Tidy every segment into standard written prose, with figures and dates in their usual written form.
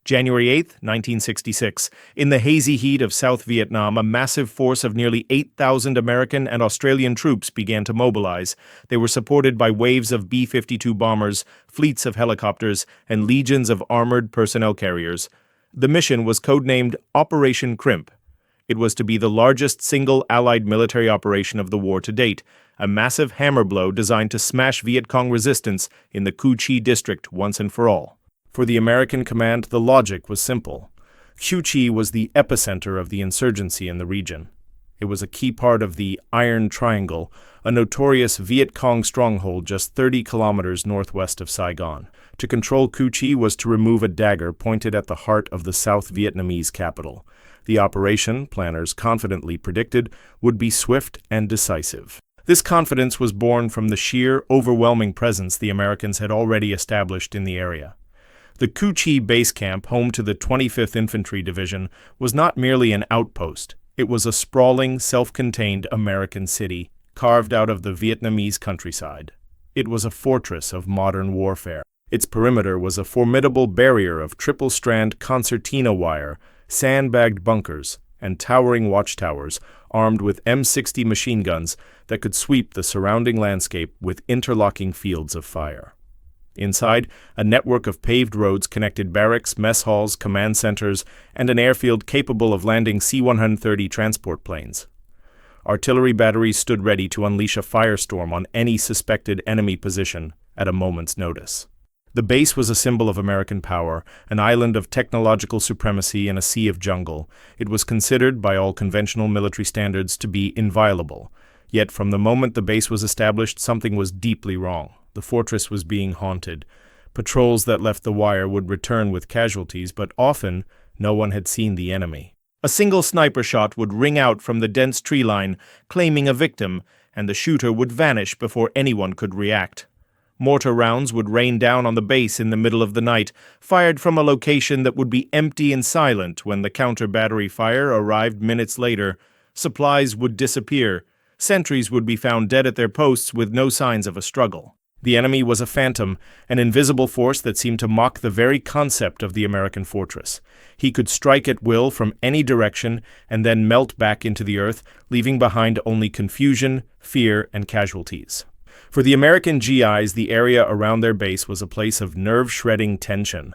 January 8, 1966. In the hazy heat of South Vietnam, a massive force of nearly 8,000 American and Australian troops began to mobilize. They were supported by waves of B-52 bombers, fleets of helicopters, and legions of armored personnel carriers. The mission was codenamed Operation Crimp. It was to be the largest single Allied military operation of the war to date, a massive hammer blow designed to smash Viet Cong resistance in the Cu Chi district once and for all. For the American command, the logic was simple. Cu Chi was the epicenter of the insurgency in the region. It was a key part of the Iron Triangle, a notorious Viet Cong stronghold just 30 kilometers northwest of Saigon. To control Cu Chi was to remove a dagger pointed at the heart of the South Vietnamese capital. The operation, planners confidently predicted, would be swift and decisive. This confidence was born from the sheer, overwhelming presence the Americans had already established in the area. The Cu Chi base camp, home to the 25th Infantry Division, was not merely an outpost. It was a sprawling, self-contained American city, carved out of the Vietnamese countryside. It was a fortress of modern warfare. Its perimeter was a formidable barrier of triple-strand concertina wire, sandbagged bunkers, and towering watchtowers armed with M60 machine guns that could sweep the surrounding landscape with interlocking fields of fire. Inside, a network of paved roads connected barracks, mess halls, command centers, and an airfield capable of landing C-130 transport planes. Artillery batteries stood ready to unleash a firestorm on any suspected enemy position at a moment's notice. The base was a symbol of American power, an island of technological supremacy in a sea of jungle. It was considered, by all conventional military standards, to be inviolable. Yet from the moment the base was established, something was deeply wrong. The fortress was being haunted. Patrols that left the wire would return with casualties, but often no one had seen the enemy. A single sniper shot would ring out from the dense tree line, claiming a victim, and the shooter would vanish before anyone could react. Mortar rounds would rain down on the base in the middle of the night, fired from a location that would be empty and silent when the counter-battery fire arrived minutes later. Supplies would disappear. Sentries would be found dead at their posts with no signs of a struggle. The enemy was a phantom, an invisible force that seemed to mock the very concept of the American fortress. He could strike at will from any direction and then melt back into the earth, leaving behind only confusion, fear, and casualties. For the American GIs, the area around their base was a place of nerve-shredding tension.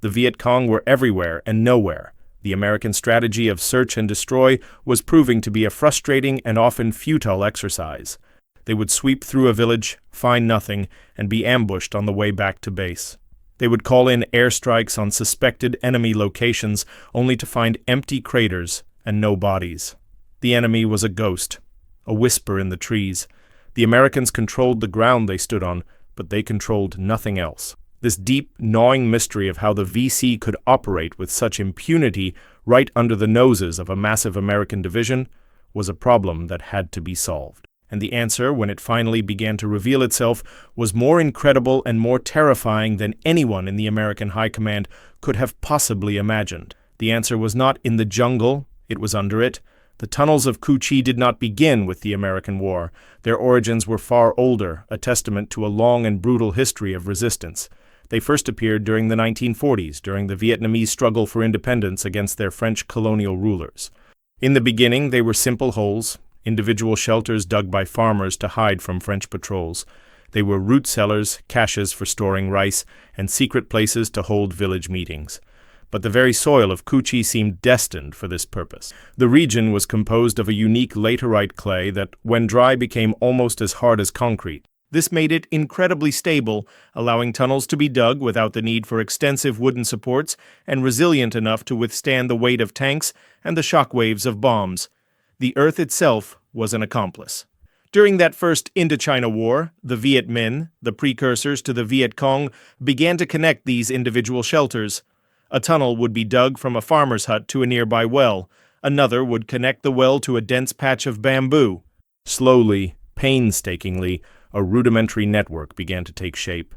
The Viet Cong were everywhere and nowhere. The American strategy of search and destroy was proving to be a frustrating and often futile exercise. They would sweep through a village, find nothing, and be ambushed on the way back to base. They would call in airstrikes on suspected enemy locations, only to find empty craters and no bodies. The enemy was a ghost, a whisper in the trees. The Americans controlled the ground they stood on, but they controlled nothing else. This deep, gnawing mystery of how the VC could operate with such impunity right under the noses of a massive American division was a problem that had to be solved. And the answer, when it finally began to reveal itself, was more incredible and more terrifying than anyone in the American High Command could have possibly imagined. The answer was not in the jungle, it was under it. The tunnels of Cu Chi did not begin with the American War. Their origins were far older, a testament to a long and brutal history of resistance. They first appeared during the 1940s, during the Vietnamese struggle for independence against their French colonial rulers. In the beginning, they were simple holes, individual shelters dug by farmers to hide from French patrols. They were root cellars, caches for storing rice, and secret places to hold village meetings. But the very soil of Cu Chi seemed destined for this purpose. The region was composed of a unique laterite clay that, when dry, became almost as hard as concrete. This made it incredibly stable, allowing tunnels to be dug without the need for extensive wooden supports, and resilient enough to withstand the weight of tanks and the shock waves of bombs. The earth itself was an accomplice. During that first Indochina War, the Viet Minh, the precursors to the Viet Cong, began to connect these individual shelters. A tunnel would be dug from a farmer's hut to a nearby well. Another would connect the well to a dense patch of bamboo. Slowly, painstakingly, a rudimentary network began to take shape.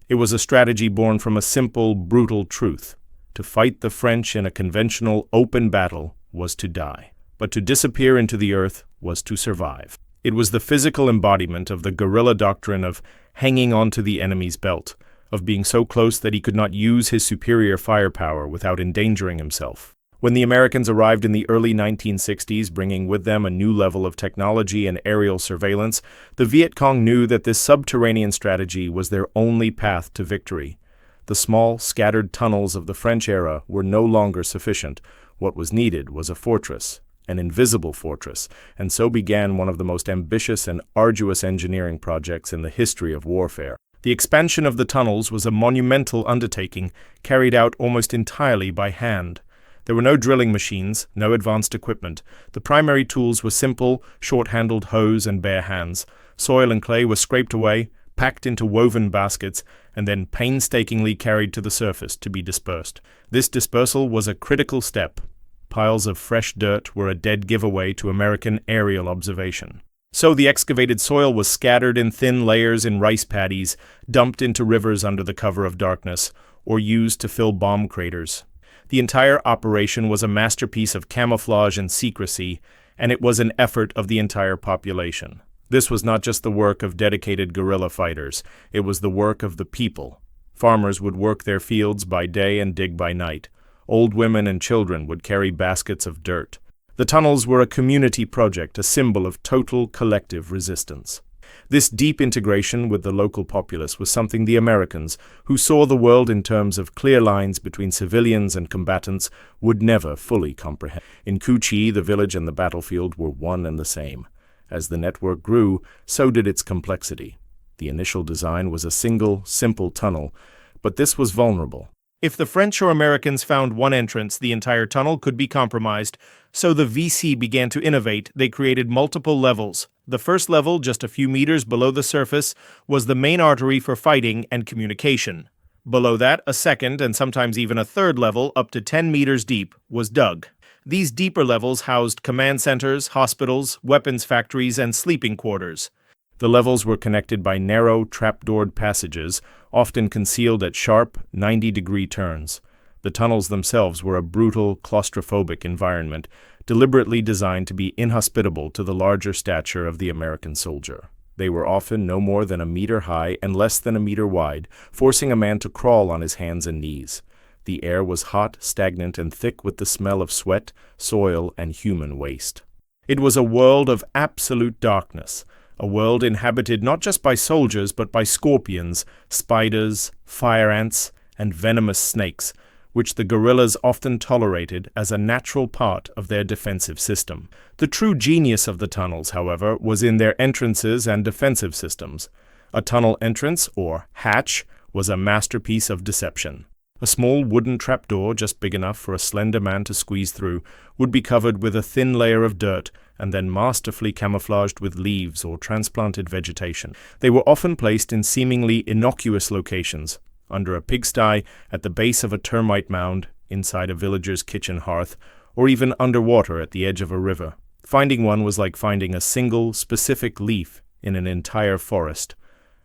It was a strategy born from a simple, brutal truth. To fight the French in a conventional, open battle was to die. But to disappear into the earth was to survive. It was the physical embodiment of the guerrilla doctrine of hanging onto the enemy's belt, of being so close that he could not use his superior firepower without endangering himself. When the Americans arrived in the early 1960s, bringing with them a new level of technology and aerial surveillance, the Viet Cong knew that this subterranean strategy was their only path to victory. The small, scattered tunnels of the French era were no longer sufficient. What was needed was a fortress, an invisible fortress, and so began one of the most ambitious and arduous engineering projects in the history of warfare. The expansion of the tunnels was a monumental undertaking, carried out almost entirely by hand. There were no drilling machines, no advanced equipment. The primary tools were simple, short-handled hoes and bare hands. Soil and clay were scraped away, packed into woven baskets, and then painstakingly carried to the surface to be dispersed. This dispersal was a critical step. Piles of fresh dirt were a dead giveaway to American aerial observation. So the excavated soil was scattered in thin layers in rice paddies, dumped into rivers under the cover of darkness, or used to fill bomb craters. The entire operation was a masterpiece of camouflage and secrecy, and it was an effort of the entire population. This was not just the work of dedicated guerrilla fighters, it was the work of the people. Farmers would work their fields by day and dig by night. Old women and children would carry baskets of dirt. The tunnels were a community project, a symbol of total collective resistance. This deep integration with the local populace was something the Americans, who saw the world in terms of clear lines between civilians and combatants, would never fully comprehend. In Cu Chi, the village and the battlefield were one and the same. As the network grew, so did its complexity. The initial design was a single, simple tunnel, but this was vulnerable. If the French or Americans found one entrance, the entire tunnel could be compromised. So the VC began to innovate. They created multiple levels. The first level, just a few meters below the surface, was the main artery for fighting and communication. Below that, a second and sometimes even a third level, up to 10 meters deep, was dug. These deeper levels housed command centers, hospitals, weapons factories, and sleeping quarters. The levels were connected by narrow, trapdoored passages, often concealed at sharp, 90-degree turns. The tunnels themselves were a brutal, claustrophobic environment, deliberately designed to be inhospitable to the larger stature of the American soldier. They were often no more than a meter high and less than a meter wide, forcing a man to crawl on his hands and knees. The air was hot, stagnant, and thick with the smell of sweat, soil, and human waste. It was a world of absolute darkness, a world inhabited not just by soldiers but by scorpions, spiders, fire ants, and venomous snakes, which the guerrillas often tolerated as a natural part of their defensive system. The true genius of the tunnels, however, was in their entrances and defensive systems. A tunnel entrance, or hatch, was a masterpiece of deception. A small wooden trapdoor, just big enough for a slender man to squeeze through, would be covered with a thin layer of dirt and then masterfully camouflaged with leaves or transplanted vegetation. They were often placed in seemingly innocuous locations, under a pigsty, at the base of a termite mound, inside a villager's kitchen hearth, or even underwater at the edge of a river. Finding one was like finding a single, specific leaf in an entire forest,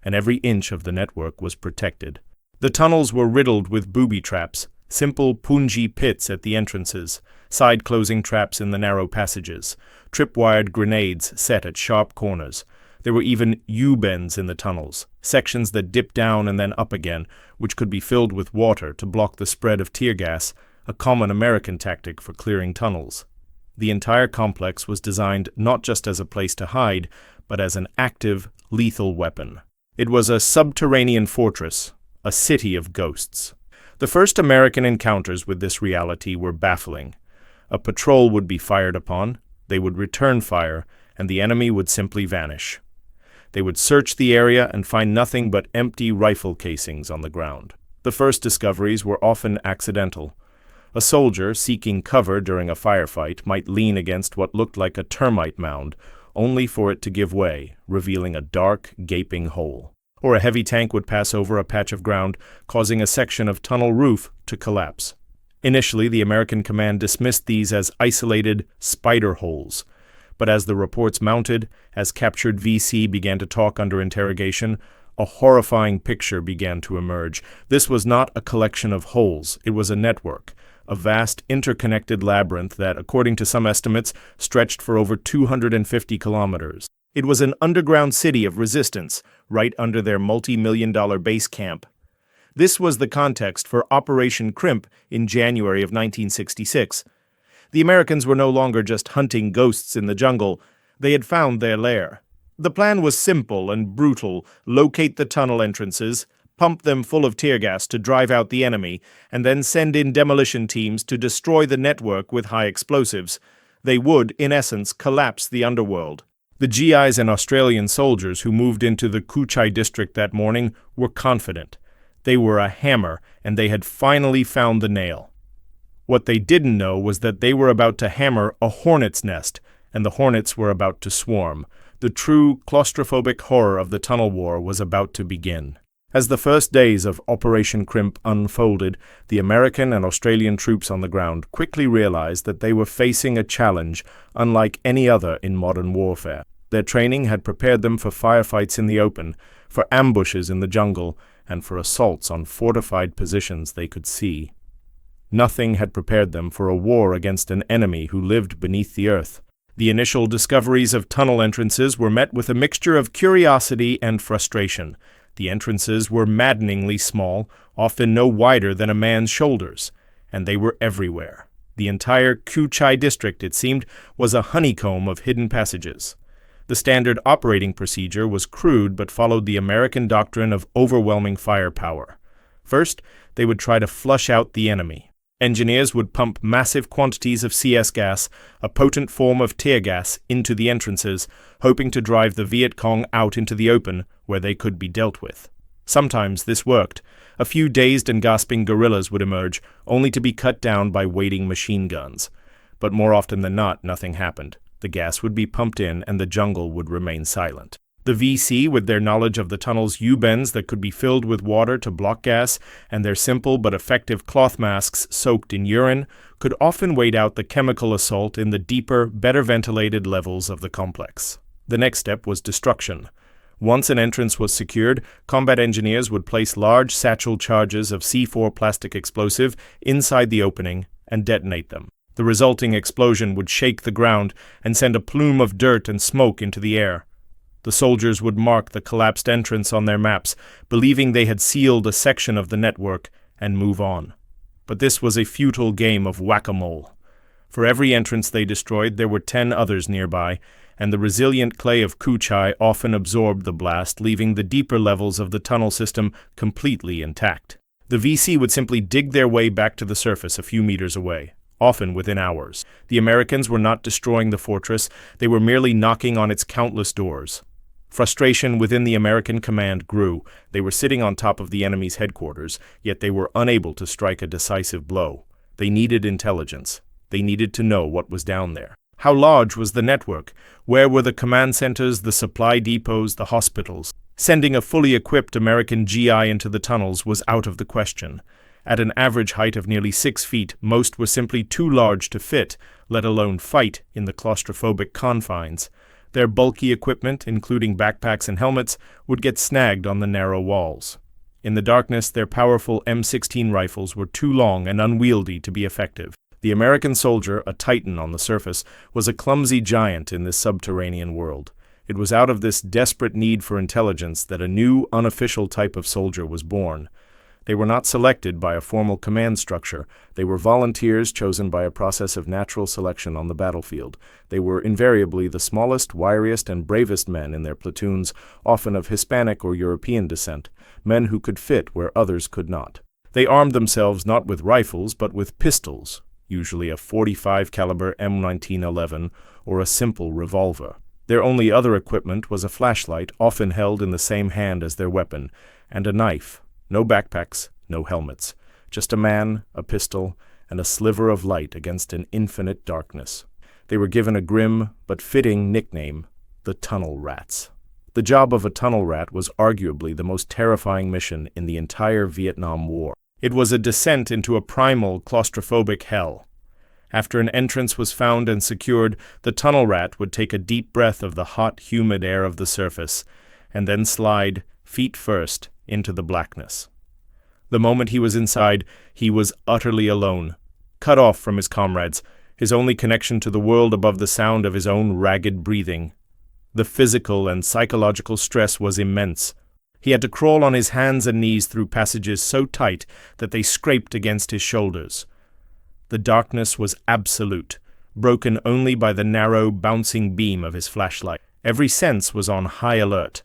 and every inch of the network was protected. The tunnels were riddled with booby traps, simple punji pits at the entrances, side-closing traps in the narrow passages, tripwired grenades set at sharp corners. There were even U-bends in the tunnels, sections that dipped down and then up again, which could be filled with water to block the spread of tear gas, a common American tactic for clearing tunnels. The entire complex was designed not just as a place to hide, but as an active, lethal weapon. It was a subterranean fortress, a city of ghosts. The first American encounters with this reality were baffling. A patrol would be fired upon, they would return fire, and the enemy would simply vanish. They would search the area and find nothing but empty rifle casings on the ground. The first discoveries were often accidental. A soldier seeking cover during a firefight might lean against what looked like a termite mound, only for it to give way, revealing a dark, gaping hole. Or a heavy tank would pass over a patch of ground, causing a section of tunnel roof to collapse. Initially, the American command dismissed these as isolated spider holes. But as the reports mounted, as captured VC began to talk under interrogation, a horrifying picture began to emerge. This was not a collection of holes, it was a network, a vast interconnected labyrinth that, according to some estimates, stretched for over 250 kilometers. It was an underground city of resistance, right under their multi-million-dollar base camp. This was the context for Operation Crimp in January of 1966. The Americans were no longer just hunting ghosts in the jungle. They had found their lair. The plan was simple and brutal: locate the tunnel entrances, pump them full of tear gas to drive out the enemy, and then send in demolition teams to destroy the network with high explosives. They would, in essence, collapse the underworld. The GIs and Australian soldiers who moved into the Cu Chi district that morning were confident. They were a hammer, and they had finally found the nail. What they didn't know was that they were about to hammer a hornet's nest, and the hornets were about to swarm. The true claustrophobic horror of the tunnel war was about to begin. As the first days of Operation Crimp unfolded, the American and Australian troops on the ground quickly realized that they were facing a challenge unlike any other in modern warfare. Their training had prepared them for firefights in the open, for ambushes in the jungle, and for assaults on fortified positions they could see. Nothing had prepared them for a war against an enemy who lived beneath the earth. The initial discoveries of tunnel entrances were met with a mixture of curiosity and frustration. The entrances were maddeningly small, often no wider than a man's shoulders, and they were everywhere. The entire Cu Chi district, it seemed, was a honeycomb of hidden passages. The standard operating procedure was crude but followed the American doctrine of overwhelming firepower. First, they would try to flush out the enemy. Engineers would pump massive quantities of CS gas, a potent form of tear gas, into the entrances, hoping to drive the Viet Cong out into the open, where they could be dealt with. Sometimes this worked. A few dazed and gasping guerrillas would emerge, only to be cut down by waiting machine guns. But more often than not, nothing happened. The gas would be pumped in, and the jungle would remain silent. The VC, with their knowledge of the tunnel's U-bends that could be filled with water to block gas, and their simple but effective cloth masks soaked in urine, could often wait out the chemical assault in the deeper, better ventilated levels of the complex. The next step was destruction. Once an entrance was secured, combat engineers would place large satchel charges of C4 plastic explosive inside the opening and detonate them. The resulting explosion would shake the ground and send a plume of dirt and smoke into the air. The soldiers would mark the collapsed entrance on their maps, believing they had sealed a section of the network, and move on. But this was a futile game of whack-a-mole. For every entrance they destroyed, there were 10 others nearby, and the resilient clay of Cu Chi often absorbed the blast, leaving the deeper levels of the tunnel system completely intact. The VC would simply dig their way back to the surface a few meters away, often within hours. The Americans were not destroying the fortress, they were merely knocking on its countless doors. Frustration within the American command grew. They were sitting on top of the enemy's headquarters, yet they were unable to strike a decisive blow. They needed intelligence. They needed to know what was down there. How large was the network? Where were the command centers, the supply depots, the hospitals? Sending a fully equipped American GI into the tunnels was out of the question. At an average height of nearly 6 feet, most were simply too large to fit, let alone fight, in the claustrophobic confines. Their bulky equipment, including backpacks and helmets, would get snagged on the narrow walls. In the darkness, their powerful M16 rifles were too long and unwieldy to be effective. The American soldier, a titan on the surface, was a clumsy giant in this subterranean world. It was out of this desperate need for intelligence that a new, unofficial type of soldier was born. They were not selected by a formal command structure. They were volunteers chosen by a process of natural selection on the battlefield. They were invariably the smallest, wiriest, and bravest men in their platoons, often of Hispanic or European descent, men who could fit where others could not. They armed themselves not with rifles, but with pistols, usually a .45 caliber M1911 or a simple revolver. Their only other equipment was a flashlight, often held in the same hand as their weapon, and a knife. No backpacks, no helmets. Just a man, a pistol, and a sliver of light against an infinite darkness. They were given a grim but fitting nickname, the Tunnel Rats. The job of a tunnel rat was arguably the most terrifying mission in the entire Vietnam War. It was a descent into a primal, claustrophobic hell. After an entrance was found and secured, the tunnel rat would take a deep breath of the hot, humid air of the surface, and then slide, feet first, into the blackness. The moment he was inside, he was utterly alone, cut off from his comrades, his only connection to the world above the sound of his own ragged breathing. The physical and psychological stress was immense. He had to crawl on his hands and knees through passages so tight that they scraped against his shoulders. The darkness was absolute, broken only by the narrow, bouncing beam of his flashlight. Every sense was on high alert.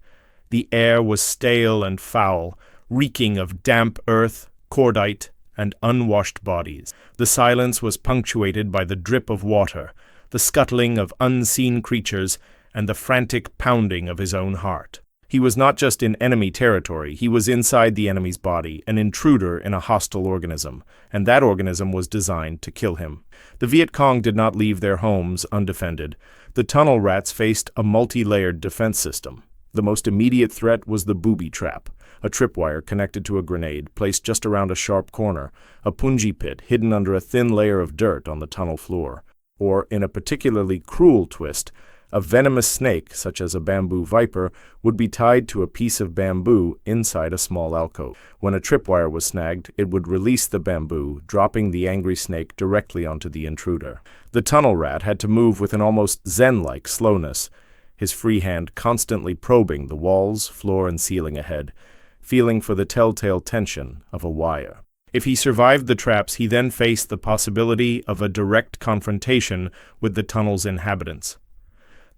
The air was stale and foul, reeking of damp earth, cordite, and unwashed bodies. The silence was punctuated by the drip of water, the scuttling of unseen creatures, and the frantic pounding of his own heart. He was not just in enemy territory, he was inside the enemy's body, an intruder in a hostile organism, and that organism was designed to kill him. The Viet Cong did not leave their homes undefended. The tunnel rats faced a multi-layered defense system. The most immediate threat was the booby trap, a tripwire connected to a grenade placed just around a sharp corner, a punji pit hidden under a thin layer of dirt on the tunnel floor, or, in a particularly cruel twist, a venomous snake, such as a bamboo viper, would be tied to a piece of bamboo inside a small alcove. When a tripwire was snagged, it would release the bamboo, dropping the angry snake directly onto the intruder. The tunnel rat had to move with an almost zen-like slowness, his free hand constantly probing the walls, floor, and ceiling ahead, feeling for the telltale tension of a wire. If he survived the traps, he then faced the possibility of a direct confrontation with the tunnel's inhabitants.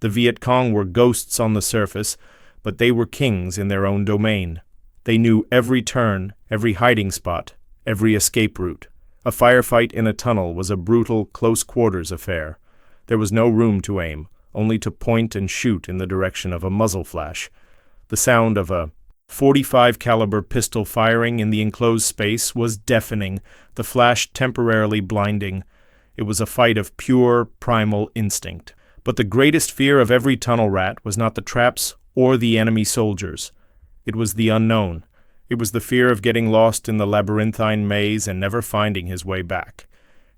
The Viet Cong were ghosts on the surface, but they were kings in their own domain. They knew every turn, every hiding spot, every escape route. A firefight in a tunnel was a brutal, close-quarters affair. There was no room to aim, only to point and shoot in the direction of a muzzle flash. The sound of a .45 caliber pistol firing in the enclosed space was deafening, the flash temporarily blinding. It was a fight of pure, primal instinct. But the greatest fear of every tunnel rat was not the traps or the enemy soldiers. It was the unknown. It was the fear of getting lost in the labyrinthine maze and never finding his way back.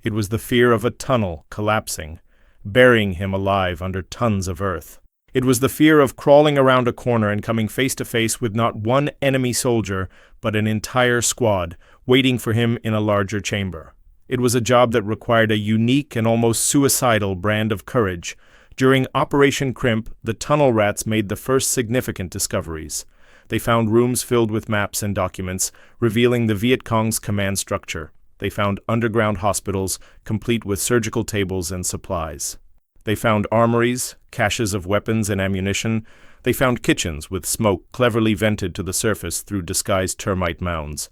It was the fear of a tunnel collapsing, burying him alive under tons of earth. It was the fear of crawling around a corner and coming face to face with not one enemy soldier, but an entire squad, waiting for him in a larger chamber. It was a job that required a unique and almost suicidal brand of courage. During Operation Crimp, the tunnel rats made the first significant discoveries. They found rooms filled with maps and documents, revealing the Viet Cong's command structure. They found underground hospitals, complete with surgical tables and supplies. They found armories, caches of weapons and ammunition. They found kitchens with smoke cleverly vented to the surface through disguised termite mounds.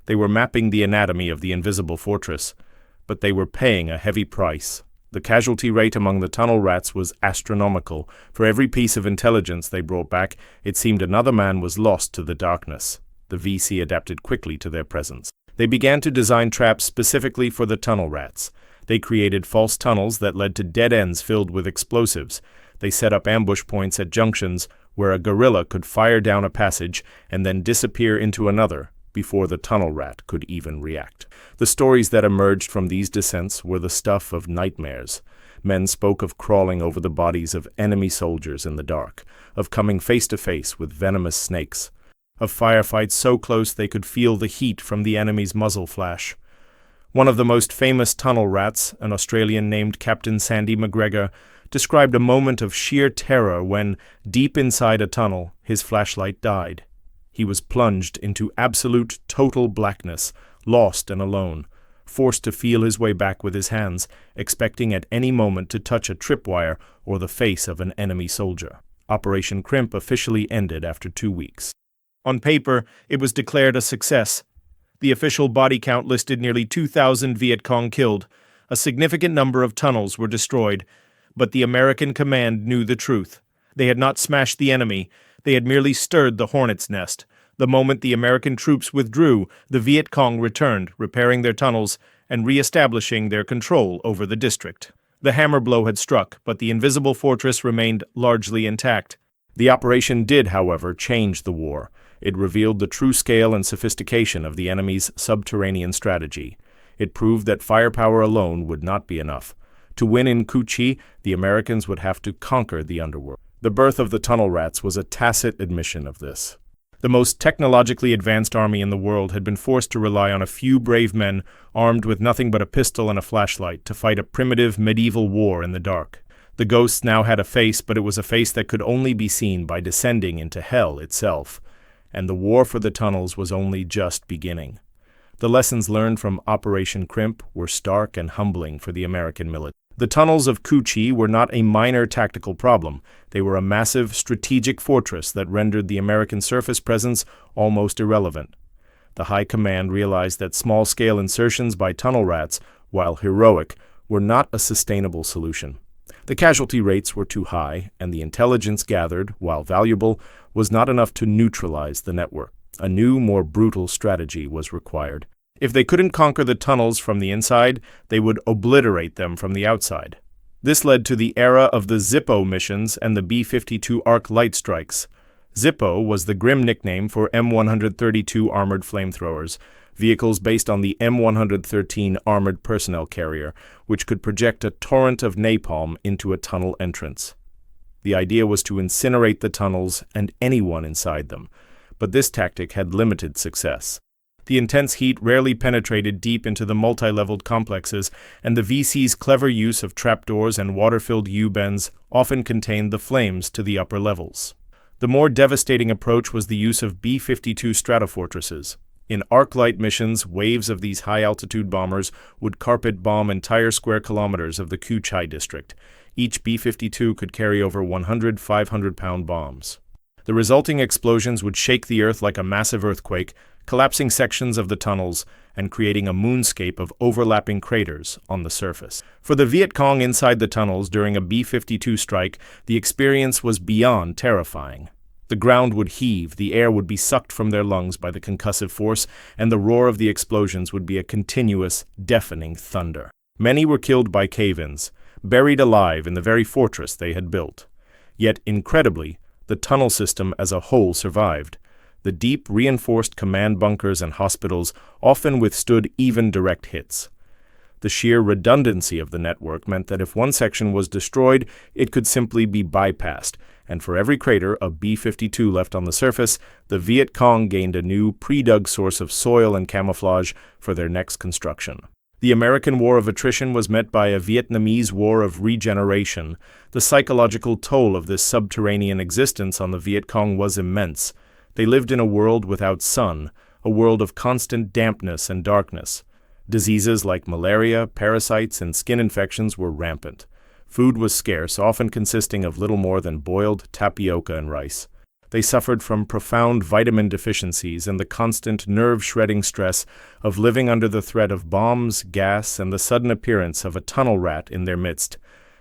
They were mapping the anatomy of the invisible fortress, but they were paying a heavy price. The casualty rate among the tunnel rats was astronomical. For every piece of intelligence they brought back, it seemed another man was lost to the darkness. The VC adapted quickly to their presence. They began to design traps specifically for the tunnel rats. They created false tunnels that led to dead ends filled with explosives. They set up ambush points at junctions where a guerrilla could fire down a passage and then disappear into another before the tunnel rat could even react. The stories that emerged from these descents were the stuff of nightmares. Men spoke of crawling over the bodies of enemy soldiers in the dark, of coming face to face with venomous snakes, of firefights so close they could feel the heat from the enemy's muzzle flash. One of the most famous tunnel rats, an Australian named Captain Sandy McGregor, described a moment of sheer terror when, deep inside a tunnel, his flashlight died. He was plunged into absolute, total blackness, lost and alone, forced to feel his way back with his hands, expecting at any moment to touch a tripwire or the face of an enemy soldier. Operation Crimp officially ended after 2 weeks. On paper, it was declared a success. The official body count listed nearly 2,000 Viet Cong killed. A significant number of tunnels were destroyed. But the American command knew the truth. They had not smashed the enemy. They had merely stirred the hornet's nest. The moment the American troops withdrew, the Viet Cong returned, repairing their tunnels and re-establishing their control over the district. The hammer blow had struck, but the invisible fortress remained largely intact. The operation did, however, change the war. It revealed the true scale and sophistication of the enemy's subterranean strategy. It proved that firepower alone would not be enough. To win in Cu Chi, the Americans would have to conquer the underworld. The birth of the tunnel rats was a tacit admission of this. The most technologically advanced army in the world had been forced to rely on a few brave men armed with nothing but a pistol and a flashlight to fight a primitive medieval war in the dark. The ghosts now had a face, but it was a face that could only be seen by descending into hell itself. and the war for the tunnels was only just beginning. The lessons learned from Operation Crimp were stark and humbling for the American military. The tunnels of Cu Chi were not a minor tactical problem. They were a massive strategic fortress that rendered the American surface presence almost irrelevant. The High Command realized that small-scale insertions by tunnel rats, while heroic, were not a sustainable solution. The casualty rates were too high, and the intelligence gathered, while valuable, was not enough to neutralize the network. A new, more brutal strategy was required. If they couldn't conquer the tunnels from the inside, they would obliterate them from the outside. This led to the era of the Zippo missions and the B-52 arc light strikes. Zippo was the grim nickname for M132 armored flamethrowers, vehicles based on the M113 armored personnel carrier, which could project a torrent of napalm into a tunnel entrance. The idea was to incinerate the tunnels and anyone inside them, but this tactic had limited success. The intense heat rarely penetrated deep into the multi-leveled complexes, and the VC's clever use of trapdoors and water-filled U-bends often contained the flames to the upper levels. The more devastating approach was the use of B-52 stratofortresses. In arc-light missions, waves of these high-altitude bombers would carpet-bomb entire square kilometers of the Cu Chi district. Each B-52 could carry over 100 500-pound bombs. The resulting explosions would shake the earth like a massive earthquake, collapsing sections of the tunnels and creating a moonscape of overlapping craters on the surface. For the Viet Cong inside the tunnels during a B-52 strike, the experience was beyond terrifying. The ground would heave, the air would be sucked from their lungs by the concussive force, and the roar of the explosions would be a continuous, deafening thunder. Many were killed by cave-ins, buried alive in the very fortress they had built. Yet, incredibly, the tunnel system as a whole survived. The deep, reinforced command bunkers and hospitals often withstood even direct hits. The sheer redundancy of the network meant that if one section was destroyed, it could simply be bypassed, and for every crater of B-52 left on the surface, the Viet Cong gained a new, pre-dug source of soil and camouflage for their next construction. The American war of attrition was met by a Vietnamese war of regeneration. The psychological toll of this subterranean existence on the Viet Cong was immense. They lived in a world without sun, a world of constant dampness and darkness. Diseases like malaria, parasites, and skin infections were rampant. Food was scarce, often consisting of little more than boiled tapioca and rice. They suffered from profound vitamin deficiencies and the constant nerve-shredding stress of living under the threat of bombs, gas, and the sudden appearance of a tunnel rat in their midst.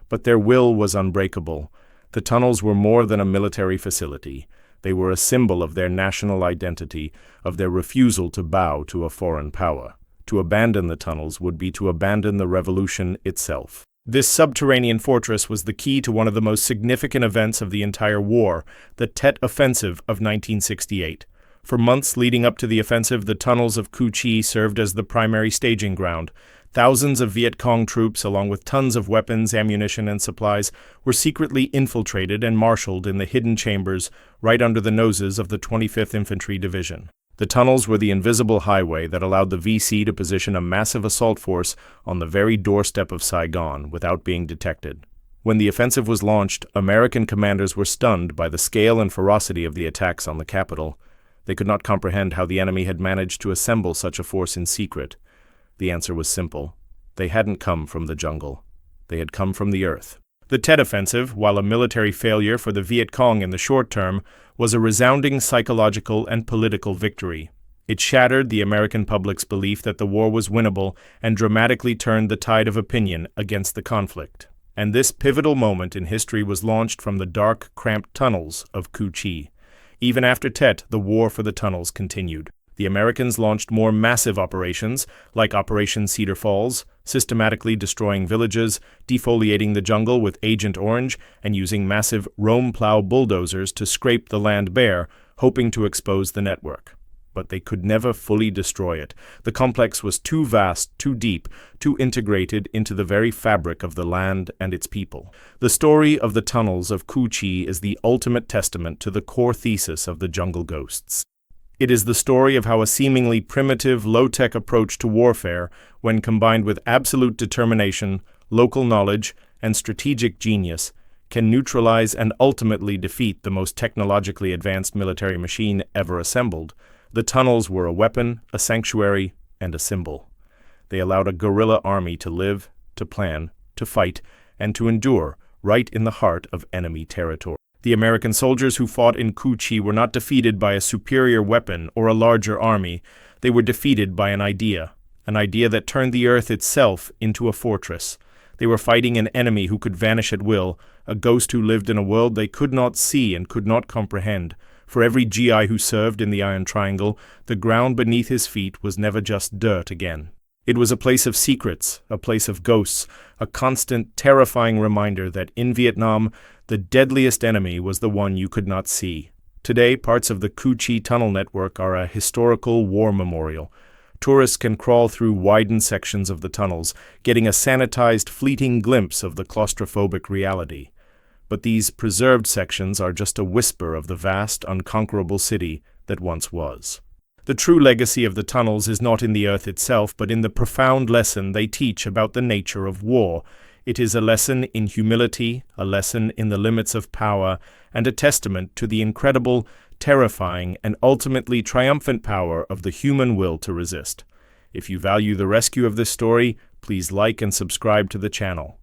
But their will was unbreakable. The tunnels were more than a military facility. They were a symbol of their national identity, of their refusal to bow to a foreign power. To abandon the tunnels would be to abandon the revolution itself. This subterranean fortress was the key to one of the most significant events of the entire war, the Tet Offensive of 1968. For months leading up to the offensive, the tunnels of Cu Chi served as the primary staging ground. Thousands of Viet Cong troops, along with tons of weapons, ammunition, and supplies, were secretly infiltrated and marshaled in the hidden chambers right under the noses of the 25th Infantry Division. The tunnels were the invisible highway that allowed the VC to position a massive assault force on the very doorstep of Saigon without being detected. When the offensive was launched, American commanders were stunned by the scale and ferocity of the attacks on the capital. They could not comprehend how the enemy had managed to assemble such a force in secret. The answer was simple. They hadn't come from the jungle. They had come from the earth. The Tet Offensive, while a military failure for the Viet Cong in the short term, was a resounding psychological and political victory. It shattered the American public's belief that the war was winnable and dramatically turned the tide of opinion against the conflict. And this pivotal moment in history was launched from the dark, cramped tunnels of Cu Chi. Even after Tet, the war for the tunnels continued. The Americans launched more massive operations, like Operation Cedar Falls, systematically destroying villages, defoliating the jungle with Agent Orange, and using massive Rome plow bulldozers to scrape the land bare, hoping to expose the network. But they could never fully destroy it. The complex was too vast, too deep, too integrated into the very fabric of the land and its people. The story of the tunnels of Cu Chi is the ultimate testament to the core thesis of the Jungle Ghosts. It is the story of how a seemingly primitive, low-tech approach to warfare, when combined with absolute determination, local knowledge, and strategic genius, can neutralize and ultimately defeat the most technologically advanced military machine ever assembled. The tunnels were a weapon, a sanctuary, and a symbol. They allowed a guerrilla army to live, to plan, to fight, and to endure right in the heart of enemy territory. The American soldiers who fought in Cu Chi were not defeated by a superior weapon or a larger army. They were defeated by an idea that turned the earth itself into a fortress. They were fighting an enemy who could vanish at will, a ghost who lived in a world they could not see and could not comprehend. For every GI who served in the Iron Triangle, the ground beneath his feet was never just dirt again. It was a place of secrets, a place of ghosts, a constant, terrifying reminder that in Vietnam, the deadliest enemy was the one you could not see. Today, parts of the Cu Chi tunnel network are a historical war memorial. Tourists can crawl through widened sections of the tunnels, getting a sanitized, fleeting glimpse of the claustrophobic reality. But these preserved sections are just a whisper of the vast, unconquerable city that once was. The true legacy of the tunnels is not in the earth itself, but in the profound lesson they teach about the nature of war. It is a lesson in humility, a lesson in the limits of power, and a testament to the incredible, terrifying, and ultimately triumphant power of the human will to resist. If you value the rescue of this story, please like and subscribe to the channel.